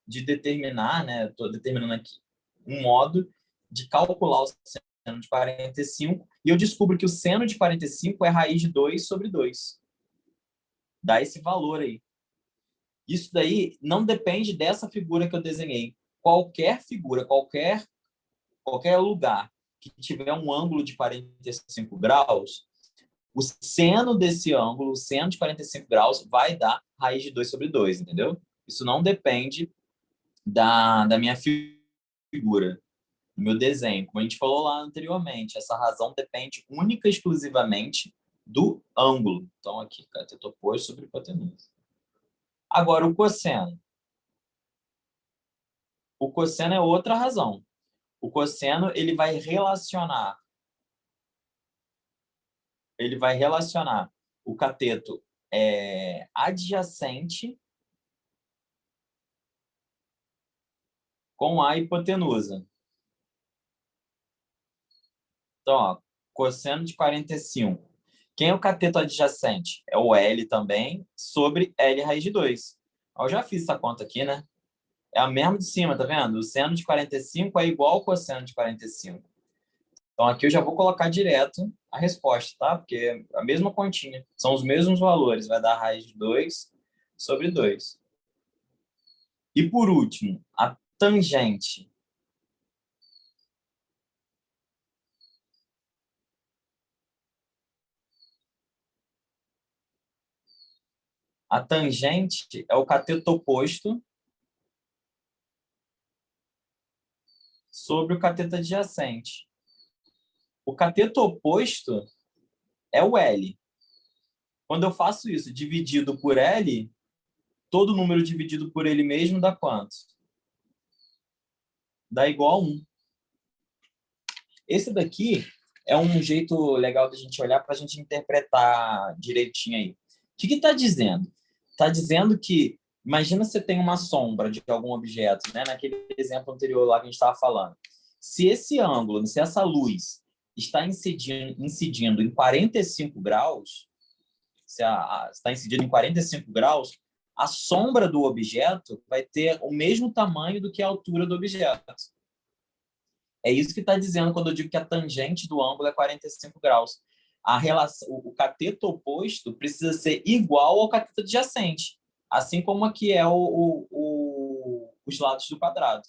de determinar, né? Estou determinando aqui um modo de calcular o seno de 45, e eu descubro que o seno de 45 é raiz de 2 sobre 2. Dá esse valor aí. Isso daí não depende dessa figura que eu desenhei. Qualquer figura, qualquer lugar que tiver um ângulo de 45 graus, o seno desse ângulo, o seno de 45 graus, vai dar raiz de 2 sobre 2, entendeu? Isso não depende da minha figura. no meu desenho. Como a gente falou lá anteriormente, essa razão depende única e exclusivamente do ângulo. Então, aqui, cateto oposto sobre hipotenusa. Agora, o cosseno. O cosseno é outra razão. O cosseno, ele vai relacionar o cateto adjacente com a hipotenusa. Então, ó, cosseno de 45. Quem é o cateto adjacente? É o L também, sobre L raiz de 2. Eu já fiz essa conta aqui, né? É a mesma de cima, tá vendo? O seno de 45 é igual ao cosseno de 45. Então, aqui eu já vou colocar direto a resposta, tá? Porque é a mesma continha. São os mesmos valores. Vai dar raiz de 2 sobre 2. E, por último, a tangente. A tangente é o cateto oposto sobre o cateto adjacente. O cateto oposto é o L. Quando eu faço isso dividido por L, todo número dividido por ele mesmo dá quanto? Dá igual a 1. Esse daqui é um jeito legal da gente olhar para a gente interpretar direitinho aí. O que está dizendo? Está dizendo que, imagina você tem uma sombra de algum objeto, né? Naquele exemplo anterior lá que a gente estava falando. Se esse ângulo, se essa luz está incidindo em 45 graus, se está incidindo em 45 graus, a sombra do objeto vai ter o mesmo tamanho do que a altura do objeto. É isso que está dizendo quando eu digo que a tangente do ângulo é 45 graus. A relação, o cateto oposto precisa ser igual ao cateto adjacente, assim como aqui é os lados do quadrado,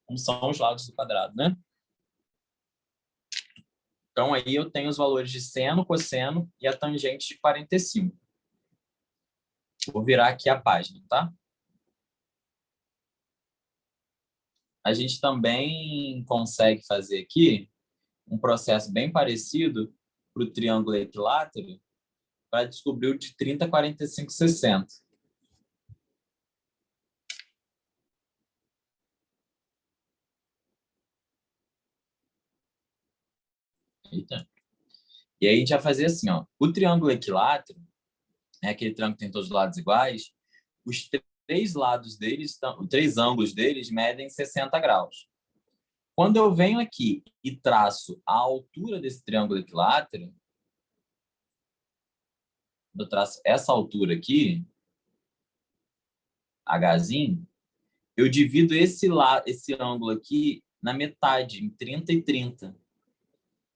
como são os lados do quadrado, né? Então, aí eu tenho os valores de seno, cosseno e a tangente de 45. Vou virar aqui a página, tá? A gente também consegue fazer aqui um processo bem parecido para o triângulo equilátero para descobrir o de 30, 45, 60. Eita. E aí a gente vai fazer assim, ó. O triângulo equilátero, é aquele triângulo que tem todos os lados iguais, os três lados deles, os três ângulos deles medem 60 graus. Quando eu venho aqui e traço a altura desse triângulo equilátero, eu traço essa altura aqui, Hzinho, eu divido esse ângulo aqui na metade, em 30 e 30.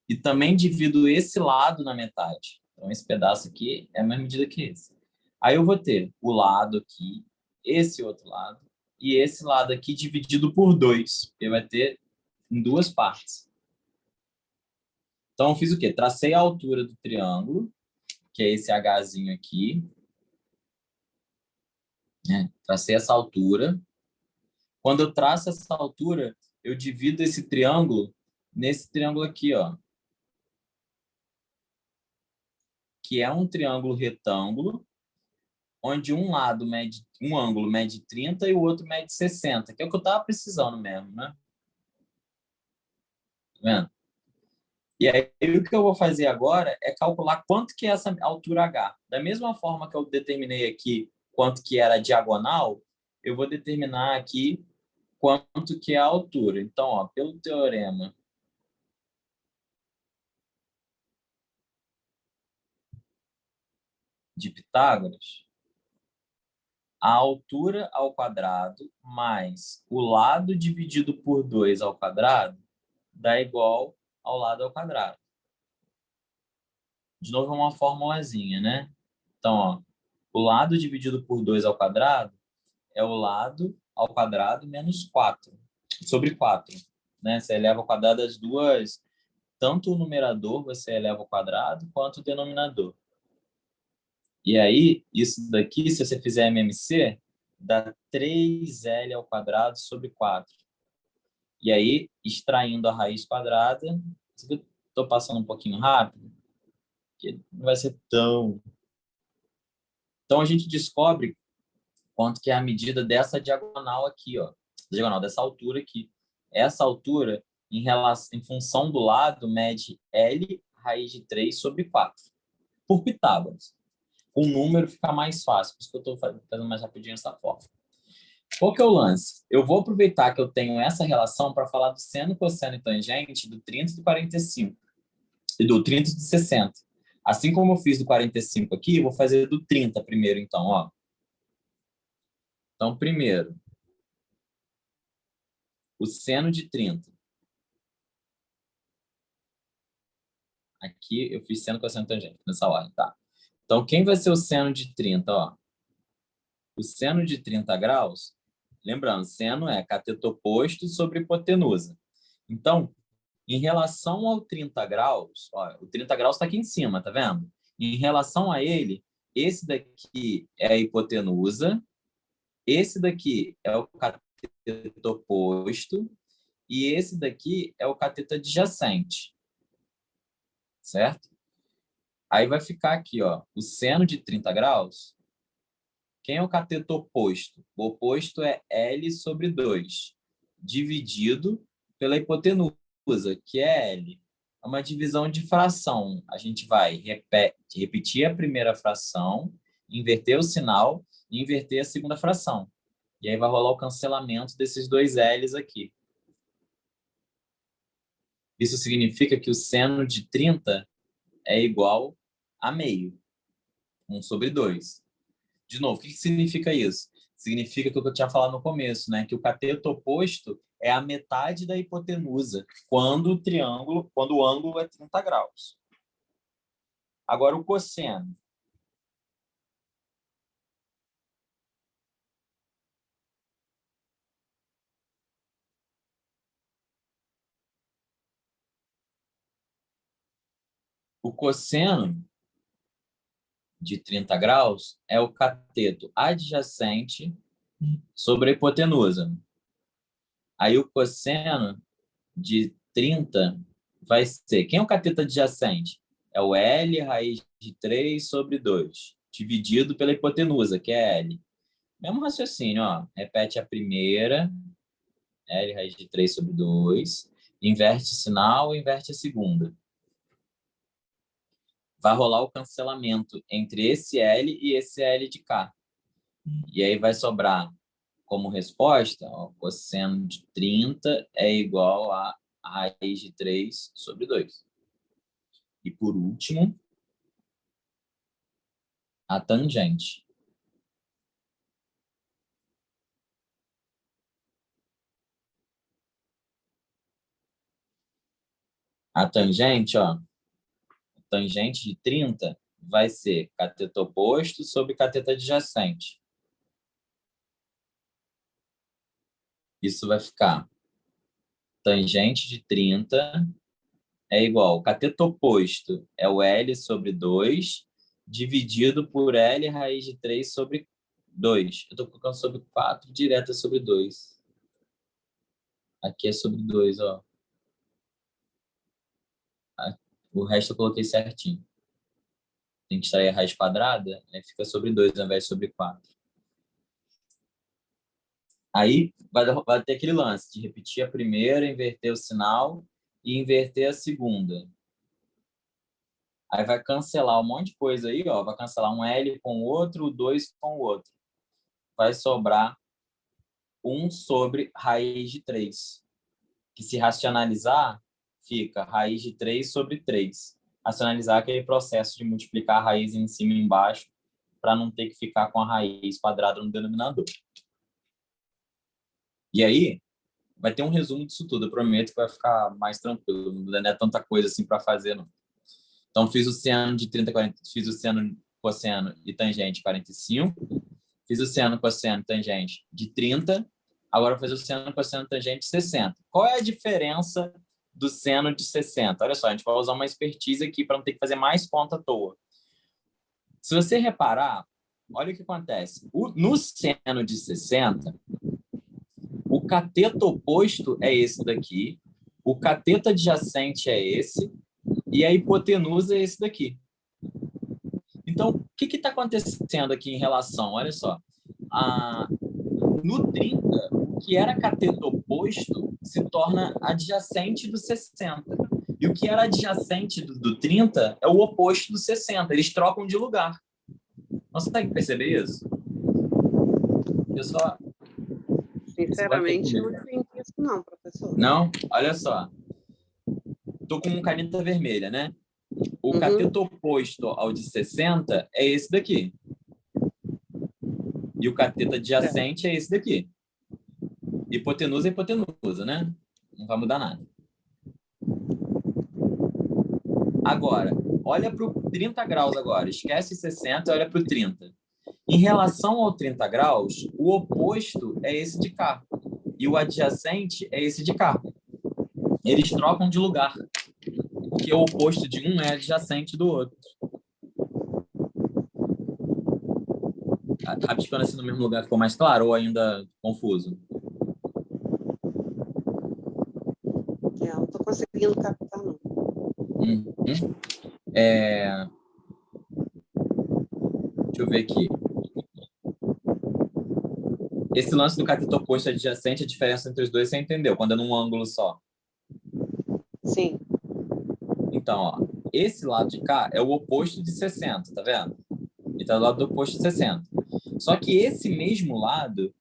E também divido esse lado na metade. Então, esse pedaço aqui é a mesma medida que esse. Aí eu vou ter o lado aqui, esse outro lado, e esse lado aqui dividido por 2, porque vai ter em duas partes. Então, eu fiz o quê? Tracei a altura do triângulo, que é esse Hzinho aqui. Né? Tracei essa altura. Quando eu traço essa altura, eu divido esse triângulo nesse triângulo aqui, ó, que é um triângulo retângulo, onde um ângulo mede 30 e o outro mede 60, que é o que eu estava precisando mesmo, né? Tá vendo? E aí, o que eu vou fazer agora é calcular quanto que é essa altura H. Da mesma forma que eu determinei aqui quanto que era a diagonal, eu vou determinar aqui quanto que é a altura. Então, ó, pelo teorema de Pitágoras, a altura ao quadrado mais o lado dividido por 2 ao quadrado dá igual ao lado ao quadrado. De novo, é uma formulazinha, né? Então, ó, o lado dividido por 2 ao quadrado é o lado ao quadrado menos 4 sobre 4. Né? Você eleva ao quadrado as duas, tanto o numerador você eleva ao quadrado, quanto o denominador. E aí, isso daqui, se você fizer MMC, dá 3L ao quadrado sobre 4. E aí, extraindo a raiz quadrada, estou passando um pouquinho rápido, que não vai ser tão... Então, a gente descobre quanto que é a medida dessa diagonal aqui, ó. Diagonal dessa altura aqui. Essa altura, em função do lado, mede L raiz de 3 sobre 4, por Pitágoras. O número fica mais fácil, por isso que eu estou fazendo mais rapidinho dessa forma. Qual que é o lance? Eu vou aproveitar que eu tenho essa relação para falar do seno, cosseno e tangente do 30 e do 45, e do 30 e do 60. Assim como eu fiz do 45 aqui, eu vou fazer do 30 primeiro, então, ó. Então, primeiro, o seno de 30. Aqui eu fiz seno, cosseno e tangente, nessa ordem, tá? Então, quem vai ser o seno de 30, ó? O seno de 30 graus, lembrando, seno é cateto oposto sobre hipotenusa. Então, em relação ao 30 graus, ó, o 30 graus está aqui em cima, tá vendo? Em relação a ele, esse daqui é a hipotenusa, esse daqui é o cateto oposto e esse daqui é o cateto adjacente, certo? Aí vai ficar aqui, ó, o seno de 30 graus. Quem é o cateto oposto? O oposto é L sobre 2, dividido pela hipotenusa, que é L. É uma divisão de fração. A gente vai repetir a primeira fração, inverter o sinal e inverter a segunda fração. E aí vai rolar o cancelamento desses dois L's aqui. Isso significa que o seno de 30 é igual a meio, 1 sobre 2. De novo, o que significa isso? Significa que o que eu tinha falado no começo, né? Que o cateto oposto é a metade da hipotenusa quando o ângulo é 30 graus. Agora o cosseno. O cosseno de 30 graus é o cateto adjacente sobre a hipotenusa. Aí o cosseno de 30 vai ser... Quem é o cateto adjacente? É o L raiz de 3 sobre 2, dividido pela hipotenusa, que é L. Mesmo raciocínio, ó. Repete a primeira, L raiz de 3 sobre 2, inverte o sinal, inverte a segunda. Vai rolar o cancelamento entre esse L e esse L de cá. E aí vai sobrar como resposta, ó, cosseno de 30 é igual a raiz de 3 sobre 2. E por último, a tangente. A tangente, ó, tangente de 30 vai ser cateto oposto sobre cateto adjacente. Isso vai ficar tangente de 30 é igual, o cateto oposto é o L sobre 2, dividido por L raiz de 3 sobre 2. Eu estou colocando sobre 4, direto sobre 2. Aqui é sobre 2, ó. O resto eu coloquei certinho. Tem que extrair a raiz quadrada, aí fica sobre 2 ao invés de sobre 4. Aí vai ter aquele lance de repetir a primeira, inverter o sinal e inverter a segunda. Aí vai cancelar um monte de coisa aí, ó. Vai cancelar um L com o outro, o 2 com o outro. Vai sobrar 1 sobre raiz de 3. Que se racionalizar, fica raiz de 3 sobre 3. Racionalizar é aquele processo de multiplicar a raiz em cima e embaixo para não ter que ficar com a raiz quadrada no denominador. E aí, vai ter um resumo disso tudo. Eu prometo que vai ficar mais tranquilo. Não é tanta coisa assim para fazer, não. Então, fiz o seno de 30, 40, fiz o seno, cosseno e tangente 45. Fiz o seno, cosseno e tangente de 30. Agora vou fazer o seno, cosseno e tangente de 60. Qual é a diferença do seno de 60? Olha só, a gente vai usar uma expertise aqui para não ter que fazer mais conta à toa. Se você reparar, olha o que acontece. No seno de 60, o cateto oposto é esse daqui, o cateto adjacente é esse, e a hipotenusa é esse daqui. Então, o que está acontecendo aqui em relação? Olha só. No 30, o que era cateto oposto se torna adjacente do 60. E o que era adjacente do 30 é o oposto do 60. Eles trocam de lugar. Você consegue perceber isso? Pessoal,
Sinceramente, eu não entendi isso não, professor.
não? Olha só. Estou com caneta vermelha, né? O cateto oposto ao de 60 é esse daqui. E o cateto adjacente é esse daqui. Hipotenusa é hipotenusa, né? Não vai mudar nada. Agora, olha para o 30 graus agora. Esquece 60 e olha para o 30. Em relação ao 30 graus, o oposto é esse de cá. E o adjacente é esse de cá. Eles trocam de lugar. Porque o oposto de um é adjacente do outro. Rabiscando assim no mesmo lugar ficou mais claro ou ainda confuso?
Não estou conseguindo captar, não.
Deixa eu ver aqui. Esse lance do cateto oposto adjacente, a diferença entre os dois, você entendeu? Quando é num ângulo só.
Sim.
Então, ó, esse lado de cá é o oposto de 60, tá vendo? Ele tá do lado do oposto de 60. Só que esse mesmo lado,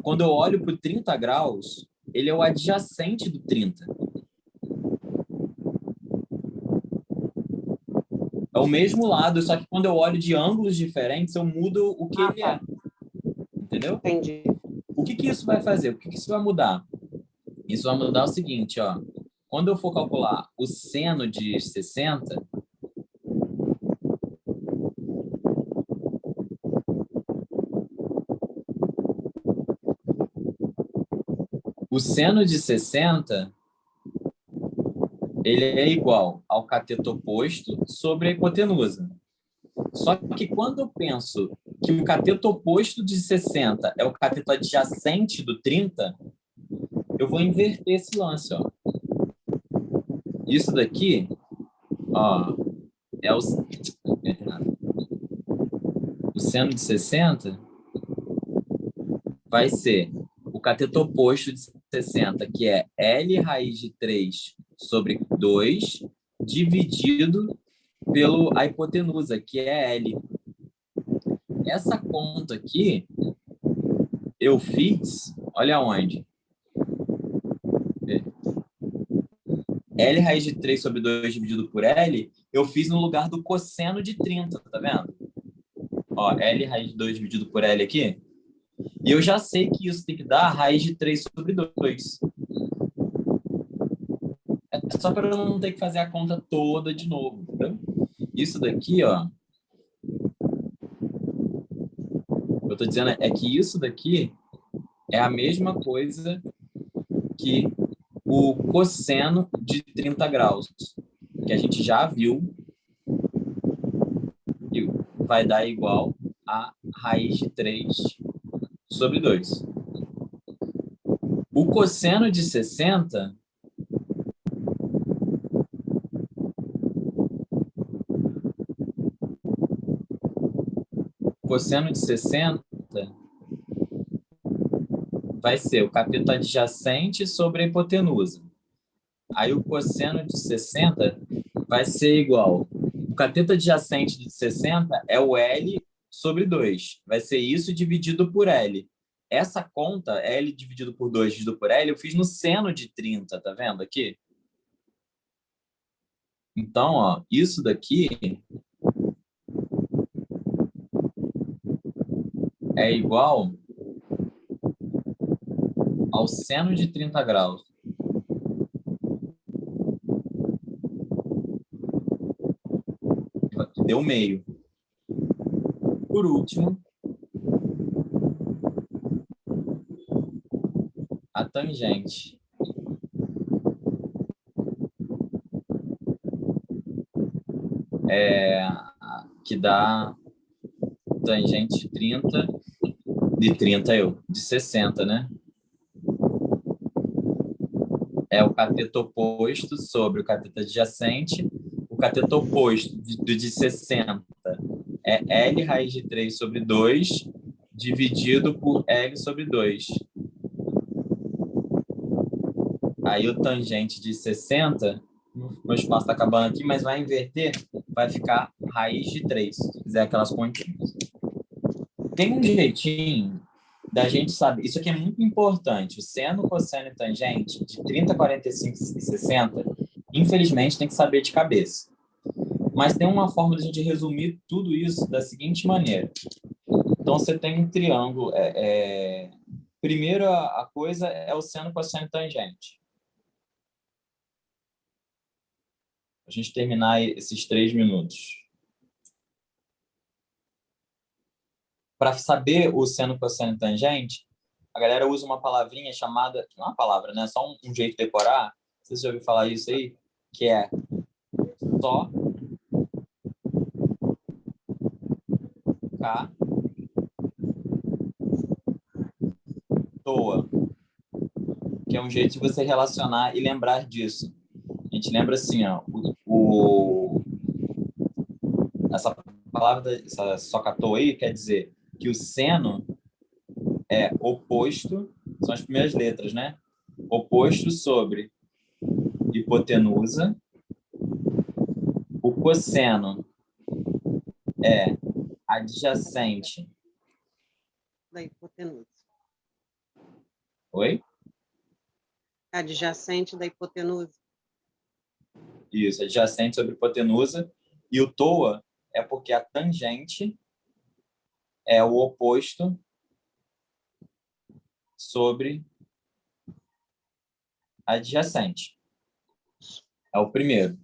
quando eu olho para o 30 graus, ele é o adjacente do 30. É o mesmo lado, só que quando eu olho de ângulos diferentes, eu mudo o que ele é. Entendeu?
Entendi.
O que isso vai fazer? O que isso vai mudar? Isso vai mudar o seguinte, ó. Quando eu for calcular o seno de 60, o seno de 60, ele é igual ao cateto oposto sobre a hipotenusa. Só que quando eu penso que o cateto oposto de 60 é o cateto adjacente do 30, eu vou inverter esse lance, ó. Isso daqui, ó, é o seno de 60 vai ser o cateto oposto de 60, que é L raiz de 3 sobre 2, dividido pela hipotenusa, que é L. Essa conta aqui, eu fiz, olha onde. L raiz de 3 sobre 2 dividido por L, eu fiz no lugar do cosseno de 30, tá vendo? Ó, L raiz de 2 dividido por L aqui. E eu já sei que isso tem que dar raiz de 3 sobre 2. É só para eu não ter que fazer a conta toda de novo, entendeu? Isso daqui, ó. Eu tô dizendo é que isso daqui é a mesma coisa que o cosseno de 30 graus, que a gente já viu que vai dar igual a raiz de 3 sobre 2. O cosseno de 60 vai ser o cateto adjacente sobre a hipotenusa. Aí o cosseno de 60 vai ser igual. O cateto adjacente de 60 é o L sobre 2. Vai ser isso dividido por L. Essa conta, L dividido por 2 dividido por L, eu fiz no seno de 30, tá vendo aqui? Então, ó, isso daqui é igual ao seno de 30 graus. Deu meio. Por último, a tangente. Que dá tangente de 30, de 60, né? é o cateto oposto sobre o cateto adjacente. O cateto oposto do de 60 é L raiz de 3 sobre 2, dividido por L sobre 2. Aí o tangente de 60, meu espaço está acabando aqui, mas vai inverter, vai ficar raiz de 3, se fizer aquelas pontinhas. Tem um jeitinho da gente saber, isso aqui é muito importante, o seno, cosseno e tangente de 30, 45 e 60, infelizmente tem que saber de cabeça. Mas tem uma forma de a gente resumir tudo isso da seguinte maneira. Então, você tem um triângulo. Primeiro, a coisa é o seno, cosseno e tangente. A gente terminar esses 3 minutos. Para saber o seno, cosseno e tangente, a galera usa uma palavrinha chamada... Não é uma palavra, né? É só um jeito de decorar. Você já ouviu falar isso aí? Que é só, cá, toa. Que é um jeito de você relacionar e lembrar disso. A gente lembra assim, ó, essa palavra, essa socatou aí, quer dizer que o seno é oposto, são as primeiras letras, né? Oposto sobre hipotenusa. O cosseno é adjacente.
Da hipotenusa.
Oi?
Adjacente da hipotenusa.
Isso, adjacente sobre hipotenusa. E o TOA é porque a tangente é o oposto sobre adjacente. É o primeiro.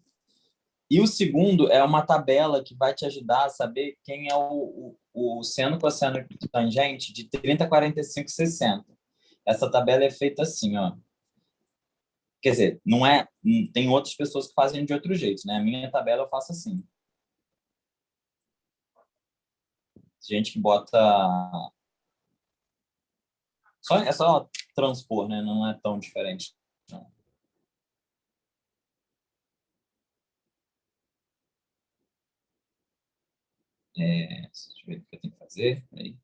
E o segundo é uma tabela que vai te ajudar a saber quem é o seno, cosseno e tangente de 30, 45 e 60. Essa tabela é feita assim, ó. Quer dizer, não é... Tem outras pessoas que fazem de outro jeito, né? A minha tabela eu faço assim. Gente que bota... É só transpor, né? Não é tão diferente. Não. Deixa eu ver o que eu tenho que fazer. Aí.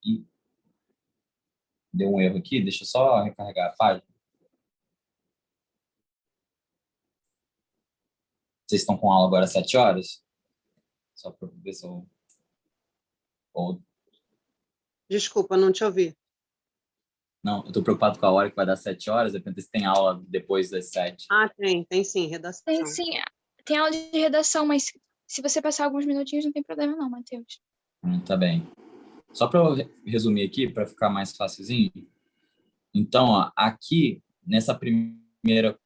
E deu um erro aqui. Deixa eu só recarregar a página. Vocês estão com aula agora às 7 horas? Só para ver se eu...
Desculpa, não te ouvi.
Não, eu estou preocupado com a hora que vai dar 7 horas. Eu perguntei se tem aula depois das 7.
Ah, tem sim, redação.
Tem sim, tem aula de redação, mas se você passar alguns minutinhos não tem problema não, Matheus.
Tá bem. Só para eu resumir aqui, para ficar mais facilzinho. Então, ó, aqui, nessa primeira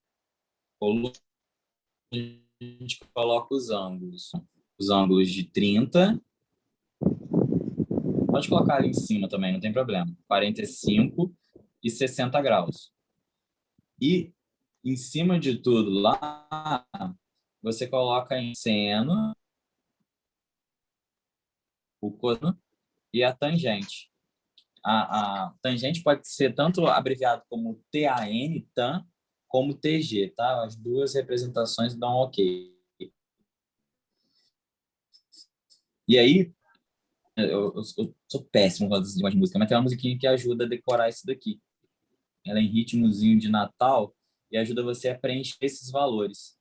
coluna, a gente coloca os ângulos. Os ângulos de 30. Pode colocar ali em cima também, não tem problema. 45 e 60 graus. E, em cima de tudo lá, você coloca em seno, o cosseno e a tangente. A tangente pode ser tanto abreviado como TAN, tan, como TG, tá? As duas representações dão ok. E aí, eu sou péssimo com as de música, mas tem uma musiquinha que ajuda a decorar isso daqui. Ela é em ritmozinho de Natal e ajuda você a preencher esses valores.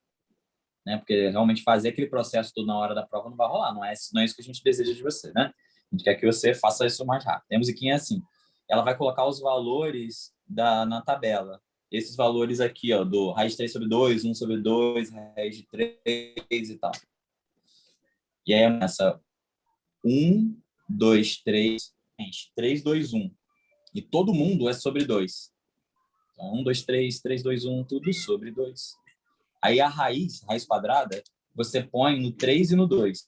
Né? Porque realmente fazer aquele processo todo na hora da prova não vai rolar, não é isso que a gente deseja de você, né? A gente quer que você faça isso mais rápido. A musiquinha é assim, ela vai colocar os valores na tabela. Esses valores aqui, ó, do raiz de 3 sobre 2, 1 sobre 2, raiz de 3 e tal. E aí começa 1, 2, 3, 3, 2, 1. E todo mundo é sobre 2. Então, 1, 2, 3, 3, 2, 1, tudo sobre 2. Aí a raiz quadrada, você põe no 3 e no 2.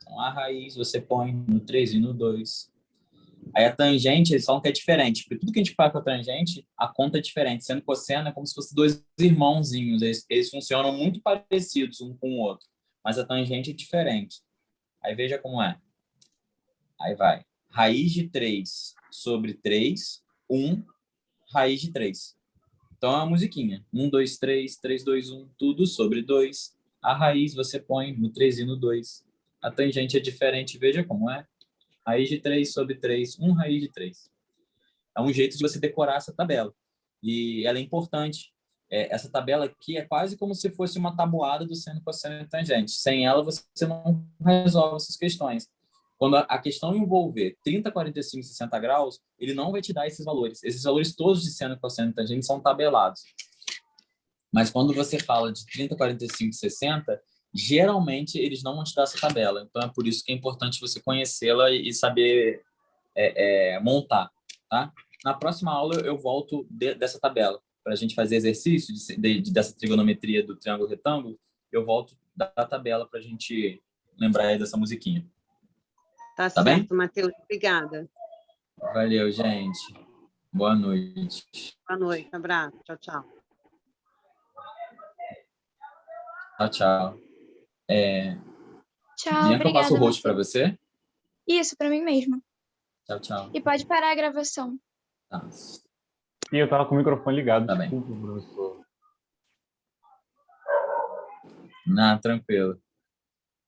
Então, a raiz você põe no 3 e no 2. Aí a tangente, eles falam que é diferente, porque tudo que a gente faz com a tangente, a conta é diferente. Sendo cosseno, é como se fossem dois irmãozinhos. Eles funcionam muito parecidos um com o outro, mas a tangente é diferente. Aí veja como é. Aí vai. Raiz de 3 sobre 3, 1, raiz de 3. Então, é uma musiquinha. 1, 2, 3, 3, 2, 1, tudo sobre 2. A raiz você põe no 3 e no 2. A tangente é diferente, veja como é. Raiz de 3 sobre 3, 1 raiz de 3. É um jeito de você decorar essa tabela. E ela é importante. Essa tabela aqui é quase como se fosse uma tabuada do seno, cosseno e tangente. Sem ela, você não resolve essas questões. Quando a questão envolver 30, 45, 60 graus, ele não vai te dar esses valores. Esses valores todos de seno, cosseno e tangente são tabelados. Mas quando você fala de 30, 45, 60, geralmente eles não vão te dar essa tabela. Então é por isso que é importante você conhecê-la e saber montar, tá? Na próxima aula eu volto dessa tabela para a gente fazer exercício dessa trigonometria do triângulo retângulo. Eu volto da tabela para a gente lembrar aí dessa musiquinha.
Tá
Tá bem?
certo, Matheus. Obrigada.
Valeu, gente. Boa noite.
Boa noite. Abraço. Tchau, tchau.
Tchau, tchau.
Tchau,
Bianca, eu passo o
obrigada,
rosto para
Matheus.
você.
Isso, para mim mesmo.
Tchau, tchau.
E pode parar a gravação.
Tá.
E eu tava com o microfone ligado,
Tá bem.
desculpa, professor.
Não, tranquilo.